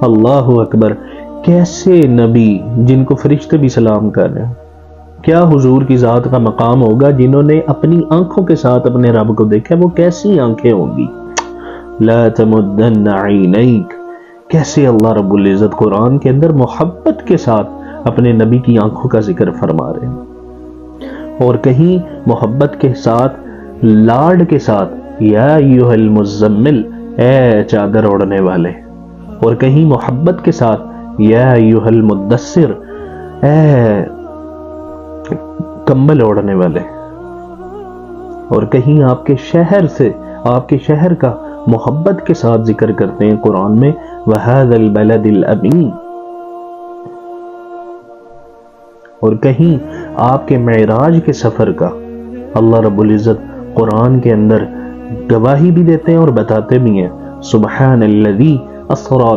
اللہ اکبر، کیسے نبی جن کو فرشتے بھی سلام کر رہے ہیں، کیا حضور کی ذات کا مقام ہوگا جنہوں نے اپنی آنکھوں کے ساتھ اپنے رب کو دیکھا، وہ کیسی آنکھیں ہوں گی. لا تمدن عینیک، کیسے اللہ رب العزت قرآن کے اندر محبت کے ساتھ اپنے نبی کی آنکھوں کا ذکر فرما رہے ہیں، اور کہیں محبت کے ساتھ، لاڈ کے ساتھ یا ایھا المزمل، اے چادر اوڑھنے والے، اور کہیں محبت کے ساتھ یا ایھا المدثر، اے کمبل اوڑھنے والے، اور کہیں آپ کے شہر سے، آپ کے شہر کا محبت کے ساتھ ذکر کرتے ہیں قرآن میں وَهَذَا الْبَلَدِ الْأَمِينَ، اور کہیں آپ کے معراج کے سفر کا اللہ رب العزت قرآن کے اندر گواہی بھی دیتے ہیں اور بتاتے بھی ہیں سبحان الذی اسری